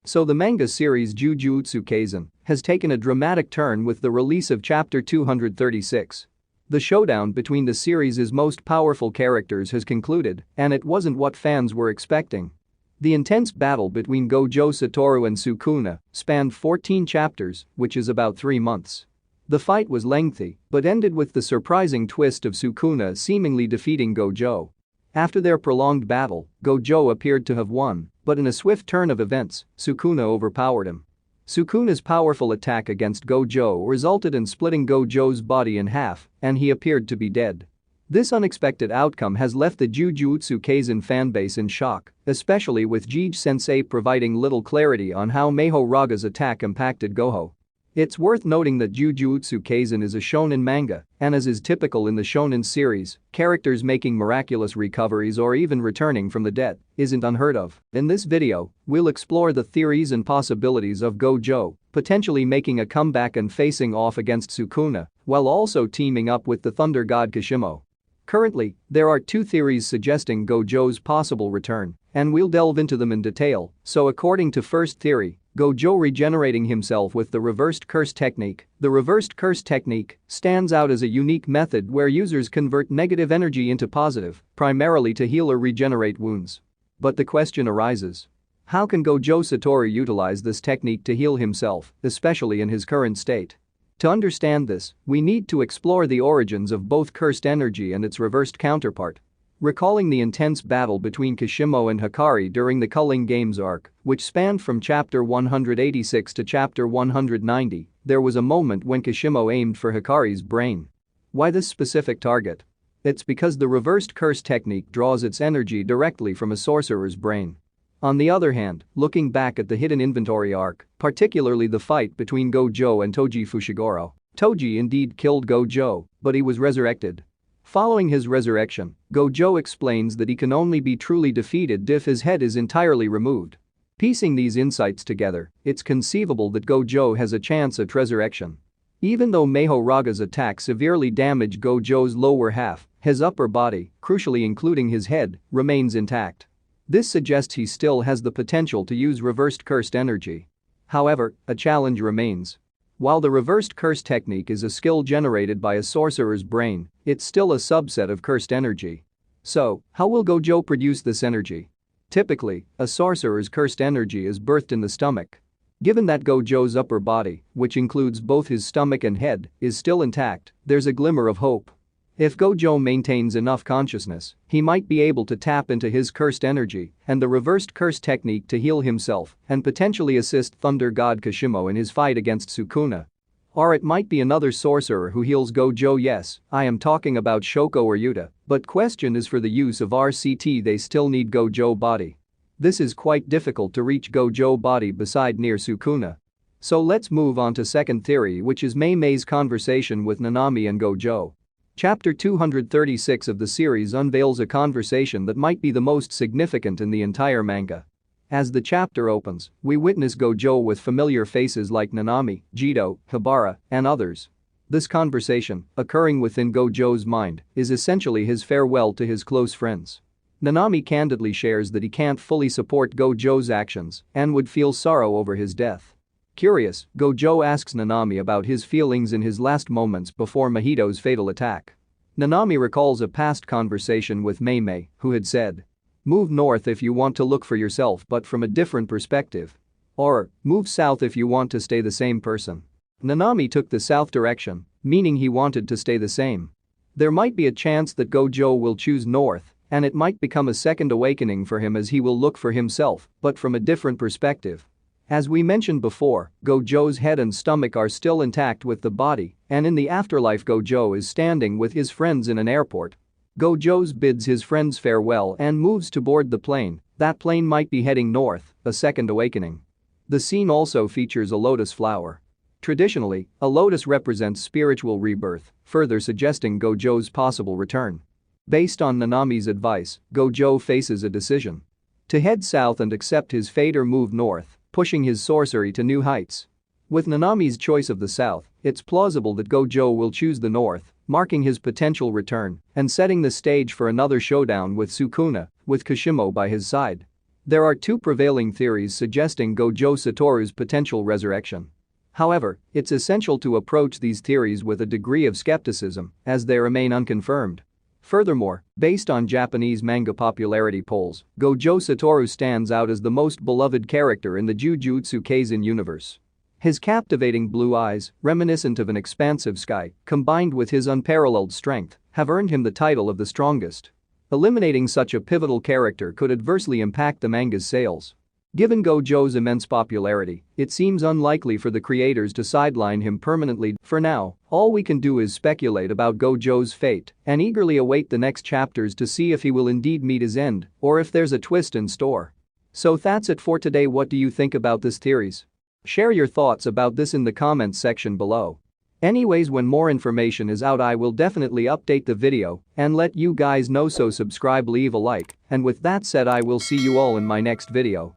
So the manga series Jujutsu Kaisen has taken a dramatic turn with the release of chapter 236. The showdown between the series' most powerful characters has concluded, and it wasn't what fans were expecting. The intense battle between Gojo, Satoru and Sukuna spanned 14 chapters, which is about 3 months. The fight was lengthy, but ended with the surprising twist of Sukuna seemingly defeating Gojo. After their prolonged battle, Gojo appeared to have won, but in a swift turn of events, Sukuna overpowered him. Sukuna's powerful attack against Gojo resulted in splitting Gojo's body in half, and he appeared to be dead. This unexpected outcome has left the Jujutsu Kaisen fanbase in shock, especially with Jij-sensei providing little clarity on how Meiho-Raga's attack impacted Gojo. It's worth noting that Jujutsu Kaisen is a shonen manga, and as is typical in the shonen series, characters making miraculous recoveries or even returning from the dead isn't unheard of. In this video, we'll explore the theories and possibilities of Gojo potentially making a comeback and facing off against Sukuna, while also teaming up with the thunder god Kashimo. Currently, there are 2 theories suggesting Gojo's possible return, and we'll delve into them in detail. So according to first theory, Gojo regenerating himself with the reversed curse technique. The reversed curse technique stands out as a unique method where users convert negative energy into positive, primarily to heal or regenerate wounds. But the question arises: how can Gojo Satoru utilize this technique to heal himself, especially in his current state? To understand this, we need to explore the origins of both cursed energy and its reversed counterpart. Recalling the intense battle between Kashimo and Hikari during the Culling Games arc, which spanned from chapter 186 to chapter 190, there was a moment when Kashimo aimed for Hikari's brain. Why this specific target? It's because the reversed curse technique draws its energy directly from a sorcerer's brain. On the other hand, looking back at the hidden inventory arc, particularly the fight between Gojo and Toji Fushiguro, Toji indeed killed Gojo, but he was resurrected. Following his resurrection, Gojo explains that he can only be truly defeated if his head is entirely removed. Piecing these insights together, it's conceivable that Gojo has a chance at resurrection. Even though Meiho-Raga's attack severely damaged Gojo's lower half, his upper body, crucially including his head, remains intact. This suggests he still has the potential to use reversed cursed energy. However, a challenge remains. While the reversed curse technique is a skill generated by a sorcerer's brain, it's still a subset of cursed energy. So, how will Gojo produce this energy? Typically, a sorcerer's cursed energy is birthed in the stomach. Given that Gojo's upper body, which includes both his stomach and head, is still intact, there's a glimmer of hope. If Gojo maintains enough consciousness, he might be able to tap into his cursed energy and the reversed curse technique to heal himself and potentially assist Thunder God Kashimo in his fight against Sukuna. Or it might be another sorcerer who heals Gojo. Yes, I am talking about Shoko or Yuta, but question is for the use of RCT they still need Gojo body. This is quite difficult to reach Gojo body beside near Sukuna. So let's move on to second theory, which is Mei-Mei's conversation with Nanami and Gojo. Chapter 236 of the series unveils a conversation that might be the most significant in the entire manga. As the chapter opens, we witness Gojo with familiar faces like Nanami, Jito, Hibara, and others. This conversation, occurring within Gojo's mind, is essentially his farewell to his close friends. Nanami candidly shares that he can't fully support Gojo's actions and would feel sorrow over his death. Curious, Gojo asks Nanami about his feelings in his last moments before Mahito's fatal attack. Nanami recalls a past conversation with Mei-Mei, who had said, "Move north if you want to look for yourself but from a different perspective." Or, "Move south if you want to stay the same person." Nanami took the south direction, meaning he wanted to stay the same. There might be a chance that Gojo will choose north, and it might become a second awakening for him as he will look for himself, but from a different perspective. As we mentioned before, Gojo's head and stomach are still intact with the body, and in the afterlife Gojo is standing with his friends in an airport. Gojo bids his friends farewell and moves to board the plane. That plane might be heading north, a second awakening. The scene also features a lotus flower. Traditionally, a lotus represents spiritual rebirth, further suggesting Gojo's possible return. Based on Nanami's advice, Gojo faces a decision: to head south and accept his fate or move north, pushing his sorcery to new heights. With Nanami's choice of the south, it's plausible that Gojo will choose the north, marking his potential return and setting the stage for another showdown with Sukuna, with Kashimo by his side. There are two prevailing theories suggesting Gojo Satoru's potential resurrection. However, it's essential to approach these theories with a degree of skepticism, as they remain unconfirmed. Furthermore, based on Japanese manga popularity polls, Gojo Satoru stands out as the most beloved character in the Jujutsu Kaisen universe. His captivating blue eyes, reminiscent of an expansive sky, combined with his unparalleled strength, have earned him the title of the strongest. Eliminating such a pivotal character could adversely impact the manga's sales. Given Gojo's immense popularity, it seems unlikely for the creators to sideline him permanently. For now, all we can do is speculate about Gojo's fate and eagerly await the next chapters to see if he will indeed meet his end or if there's a twist in store. So that's it for today. What do you think about this theories? Share your thoughts about this in the comments section below. Anyways, when more information is out I will definitely update the video and let you guys know, so subscribe, leave a like, and with that said I will see you all in my next video.